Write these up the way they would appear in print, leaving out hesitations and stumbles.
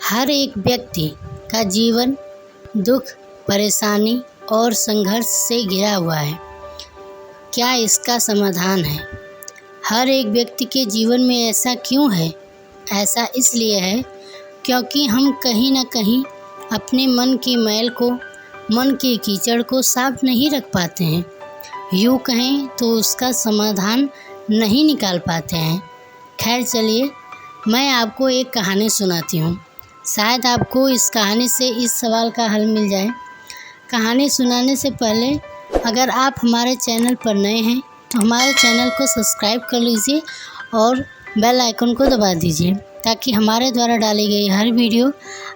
हर एक व्यक्ति का जीवन दुख, परेशानी और संघर्ष से घिरा हुआ है। क्या इसका समाधान है? हर एक व्यक्ति के जीवन में ऐसा क्यों है? ऐसा इसलिए है क्योंकि हम कहीं न कहीं अपने मन की मैल को, मन के कीचड़ को साफ नहीं रख पाते हैं। यूँ कहें तो उसका समाधान नहीं निकाल पाते हैं। खैर चलिए, मैं आपको एक कहानी सुनाती हूँ। शायद आपको इस कहानी से इस सवाल का हल मिल जाए। कहानी सुनाने से पहले अगर आप हमारे चैनल पर नए हैं तो हमारे चैनल को सब्सक्राइब कर लीजिए और बेल आइकन को दबा दीजिए ताकि हमारे द्वारा डाली गई हर वीडियो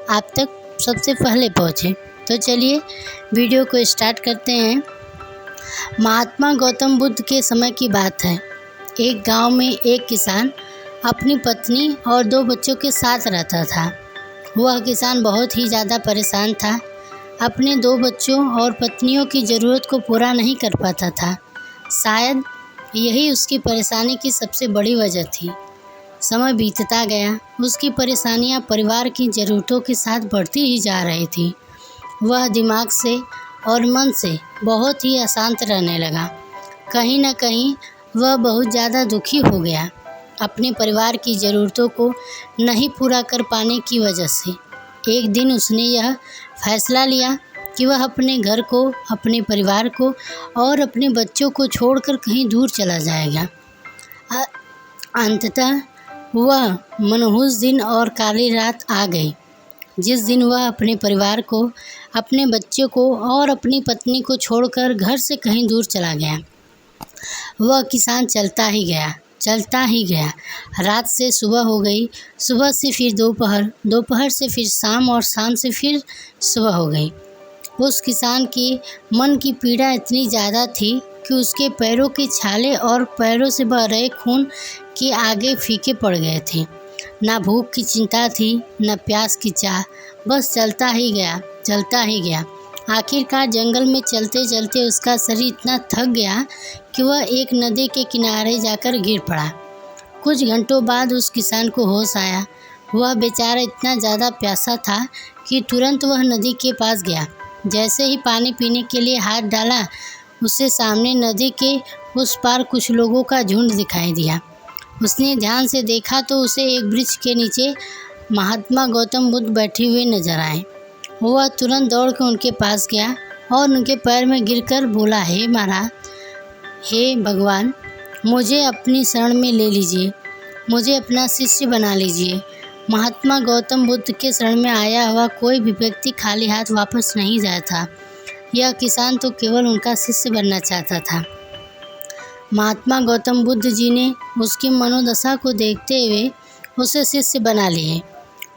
आप तक सबसे पहले पहुँचे। तो चलिए वीडियो को स्टार्ट करते हैं। महात्मा गौतम बुद्ध के समय की बात है। एक गांव में एक किसान अपनी पत्नी और 2 बच्चों के साथ रहता था। वह किसान बहुत ही ज़्यादा परेशान था। अपने 2 बच्चों और पत्नियों की ज़रूरत को पूरा नहीं कर पाता था। शायद यही उसकी परेशानी की सबसे बड़ी वजह थी। समय बीतता गया, उसकी परेशानियां परिवार की ज़रूरतों के साथ बढ़ती ही जा रही थी। वह दिमाग से और मन से बहुत ही अशांत रहने लगा। कहीं न कहीं वह बहुत ज़्यादा दुखी हो गया, अपने परिवार की ज़रूरतों को नहीं पूरा कर पाने की वजह से। एक दिन उसने यह फैसला लिया कि वह अपने घर को, अपने परिवार को और अपने बच्चों को छोड़कर कहीं दूर चला जाएगा। अंततः वह मनहूस दिन और काली रात आ गई, जिस दिन वह अपने परिवार को, अपने बच्चों को और अपनी पत्नी को छोड़कर घर से कहीं दूर चला गया। वह किसान चलता ही गया। रात से सुबह हो गई, सुबह से फिर दोपहर, दोपहर से फिर शाम और शाम से फिर सुबह हो गई। उस किसान की मन की पीड़ा इतनी ज़्यादा थी कि उसके पैरों के छाले और पैरों से बह रहे खून के आगे फीके पड़ गए थे। ना भूख की चिंता थी, न प्यास की चाह, बस चलता ही गया। आखिरकार जंगल में चलते चलते उसका शरीर इतना थक गया कि वह एक नदी के किनारे जाकर गिर पड़ा। कुछ घंटों बाद उस किसान को होश आया। वह बेचारा इतना ज़्यादा प्यासा था कि तुरंत वह नदी के पास गया। जैसे ही पानी पीने के लिए हाथ डाला, उसे सामने नदी के उस पार कुछ लोगों का झुंड दिखाई दिया। उसने ध्यान से देखा तो उसे एक वृक्ष के नीचे महात्मा गौतम बुद्ध बैठे हुए नजर आए। वह तुरंत दौड़ कर उनके पास गया और उनके पैर में गिरकर बोला, हे महाराज, हे भगवान, मुझे अपनी शरण में ले लीजिए, मुझे अपना शिष्य बना लीजिए। महात्मा गौतम बुद्ध के शरण में आया हुआ कोई भी व्यक्ति खाली हाथ वापस नहीं जाता था। यह किसान तो केवल उनका शिष्य बनना चाहता था। महात्मा गौतम बुद्ध जी ने उसकी मनोदशा को देखते हुए उसे शिष्य बना लिए।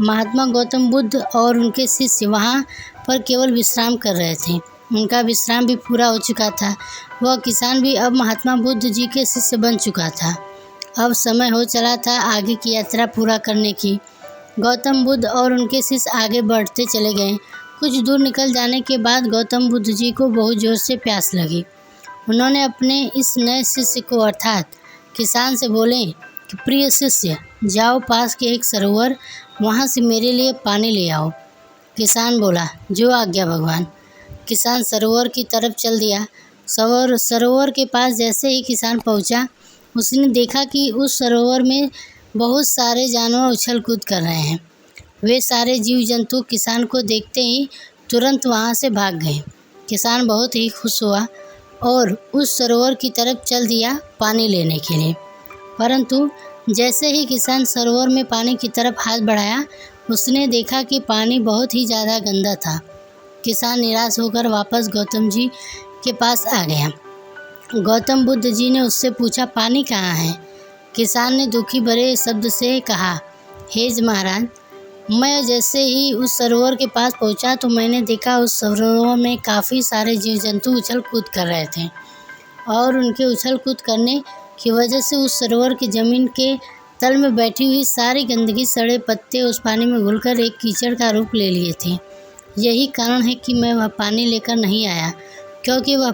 महात्मा गौतम बुद्ध और उनके शिष्य वहाँ पर केवल विश्राम कर रहे थे। उनका विश्राम भी पूरा हो चुका था। वह किसान भी अब महात्मा बुद्ध जी के शिष्य बन चुका था। अब समय हो चला था आगे की यात्रा पूरा करने की। गौतम बुद्ध और उनके शिष्य आगे बढ़ते चले गए। कुछ दूर निकल जाने के बाद गौतम बुद्ध जी को बहुत जोर से प्यास लगी। उन्होंने अपने इस नए शिष्य को अर्थात किसान से बोले कि प्रिय शिष्य, जाओ पास के एक सरोवर, वहाँ से मेरे लिए पानी ले आओ। किसान बोला, जो आज्ञा भगवान। किसान सरोवर की तरफ चल दिया। सरोवर के पास जैसे ही किसान पहुँचा, उसने देखा कि उस सरोवर में बहुत सारे जानवर उछल कूद कर रहे हैं। वे सारे जीव जंतु किसान को देखते ही तुरंत वहाँ से भाग गए। किसान बहुत ही खुश हुआ और उस सरोवर की तरफ चल दिया पानी लेने के लिए। परंतु जैसे ही किसान सरोवर में पानी की तरफ हाथ बढ़ाया, उसने देखा कि पानी बहुत ही ज़्यादा गंदा था। किसान निराश होकर वापस गौतम जी के पास आ गया। गौतम बुद्ध जी ने उससे पूछा, पानी कहाँ है? किसान ने दुखी भरे शब्द से कहा, हे महाराज, मैं जैसे ही उस सरोवर के पास पहुंचा तो मैंने देखा उस सरोवर में काफ़ी सारे जीव जंतु उछल कूद कर रहे थे और उनके उछल कूद करने की वजह से उस सरोवर की ज़मीन के तल में बैठी हुई सारी गंदगी, सड़े पत्ते उस पानी में घुलकर एक कीचड़ का रूप ले लिए थे। यही कारण है कि मैं वह पानी लेकर नहीं आया, क्योंकि वह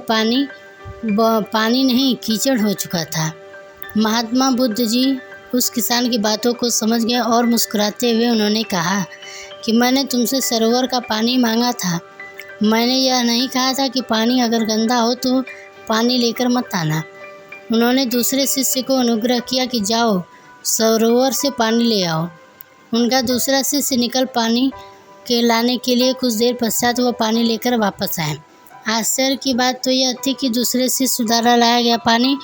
पानी नहीं कीचड़ हो चुका था। महात्मा बुद्ध जी उस किसान की बातों को समझ गए और मुस्कुराते हुए उन्होंने कहा, कि मैंने तुमसे सरोवर का पानी मांगा था। मैंने यह नहीं कहा था कि पानी अगर गंदा हो तो पानी लेकर मत आना। उन्होंने दूसरे शिष्य को अनुग्रह किया कि जाओ सरोवर से पानी ले आओ। उनका दूसरा शिष्य निकल पानी के लाने के लिए कुछ देर पश्चात वह पानी लेकर वापस आए। आश्चर्य की बात तो यह थी कि दूसरे शिष्य द्वारा लाया गया पानी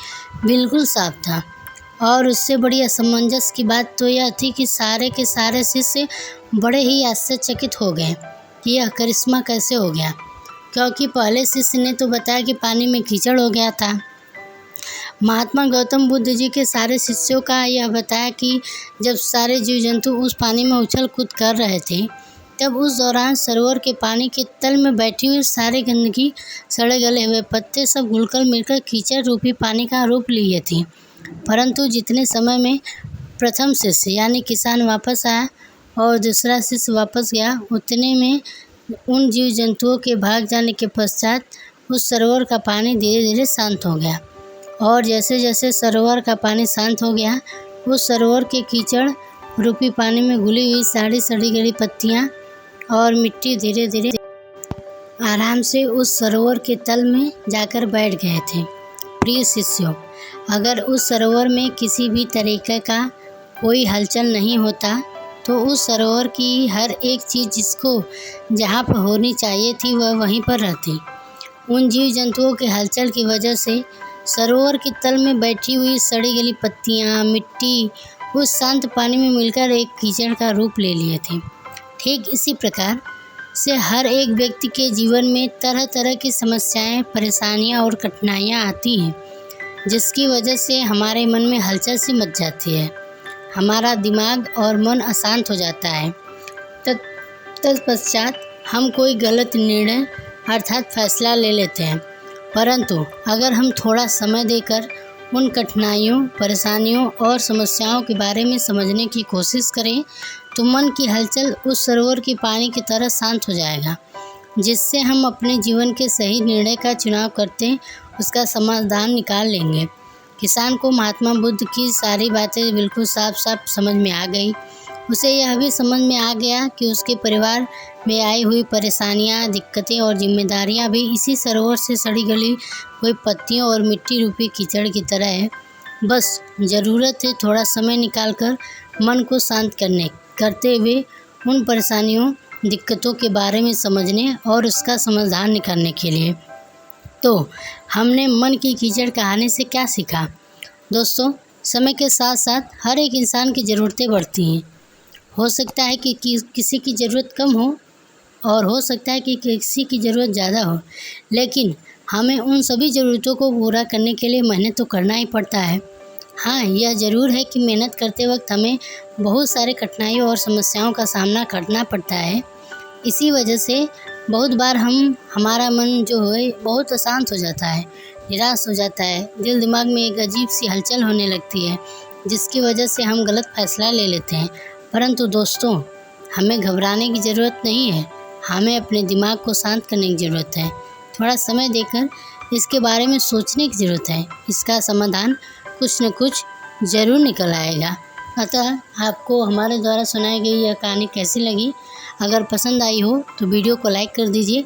बिल्कुल साफ था, और उससे बड़ी असमंजस की बात तो यह थी कि सारे के सारे शिष्य बड़े ही आश्चर्यचकित हो गए कि यह करिश्मा कैसे हो गया, क्योंकि पहले शिष्य ने तो बताया कि पानी में कीचड़ हो गया था। महात्मा गौतम बुद्ध जी के सारे शिष्यों का यह बताया कि जब सारे जीव जंतु उस पानी में उछल कूद कर रहे थे, तब उस दौरान सरोवर के पानी के तल में बैठी हुई सारी गंदगी, सड़े गले हुए पत्ते सब घुलकर मिलकर कीचड़ रूपी पानी का रूप लिए थी। परंतु जितने समय में प्रथम शिष्य यानी किसान वापस आया और दूसरा शिष्य वापस गया, उतने में उन जीव जंतुओं के भाग जाने के पश्चात उस सरोवर का पानी धीरे धीरे शांत हो गया। और जैसे जैसे सरोवर का पानी शांत हो गया, उस सरोवर के कीचड़ रूपी पानी में घुली हुई सारी सड़ी गली पत्तियाँ और मिट्टी धीरे धीरे आराम से उस सरोवर के तल में जाकर बैठ गए थे। प्रिय शिष्यों, अगर उस सरोवर में किसी भी तरीके का कोई हलचल नहीं होता तो उस सरोवर की हर एक चीज़ जिसको जहाँ पर होनी चाहिए थी वह वहीं पर रहती। उन जीव जंतुओं के हलचल की वजह से सरोवर के तल में बैठी हुई सड़ी गली पत्तियाँ, मिट्टी उस शांत पानी में मिलकर एक कीचड़ का रूप ले लिए थे। ठीक इसी प्रकार से हर एक व्यक्ति के जीवन में तरह तरह की समस्याएं, परेशानियां और कठिनाइयां आती हैं, जिसकी वजह से हमारे मन में हलचल सी मच जाती है। हमारा दिमाग और मन अशांत हो जाता है। तत्पश्चात हम कोई गलत निर्णय अर्थात फैसला ले लेते हैं। परंतु अगर हम थोड़ा समय देकर उन कठिनाइयों, परेशानियों और समस्याओं के बारे में समझने की कोशिश करें तो मन की हलचल उस सरोवर के पानी की तरह शांत हो जाएगा, जिससे हम अपने जीवन के सही निर्णय का चुनाव करते उसका समाधान निकाल लेंगे। किसान को महात्मा बुद्ध की सारी बातें बिल्कुल साफ साफ समझ में आ गई। उसे यह भी समझ में आ गया कि उसके परिवार में आई हुई परेशानियां, दिक्कतें और जिम्मेदारियां भी इसी सरोवर से सड़ी गली हुई पत्तियों और मिट्टी रूपी कीचड़ की तरह है। बस ज़रूरत है थोड़ा समय निकालकर मन को शांत करते हुए उन परेशानियों, दिक्कतों के बारे में समझने और उसका समाधान निकालने के लिए। तो हमने मन की कीचड़ कहानी से क्या सीखा? दोस्तों, समय के साथ साथ हर एक इंसान की ज़रूरतें बढ़ती हैं। हो सकता है कि किसी की ज़रूरत कम हो और हो सकता है कि किसी की ज़रूरत ज़्यादा हो, लेकिन हमें उन सभी ज़रूरतों को पूरा करने के लिए मेहनत तो करना ही पड़ता है। हाँ, यह ज़रूर है कि मेहनत करते वक्त हमें बहुत सारे कठिनाइयों और समस्याओं का सामना करना पड़ता है। इसी वजह से बहुत बार हमारा मन जो है बहुत अशांत हो जाता है, निराश हो जाता है, दिल दिमाग में एक अजीब सी हलचल होने लगती है, जिसकी वजह से हम गलत फैसला ले लेते हैं। परंतु दोस्तों, हमें घबराने की ज़रूरत नहीं है, हमें अपने दिमाग को शांत करने की ज़रूरत है। थोड़ा समय देकर इसके बारे में सोचने की ज़रूरत है। इसका समाधान कुछ न कुछ ज़रूर निकल आएगा। अतः आपको हमारे द्वारा सुनाई गई यह कहानी कैसी लगी? अगर पसंद आई हो तो वीडियो को लाइक कर दीजिए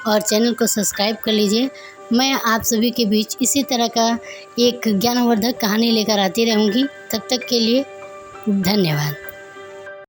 और चैनल को सब्सक्राइब कर लीजिए। मैं आप सभी के बीच इसी तरह का एक ज्ञानवर्धक कहानी लेकर आती रहूँगी। तब तक के लिए धन्यवाद।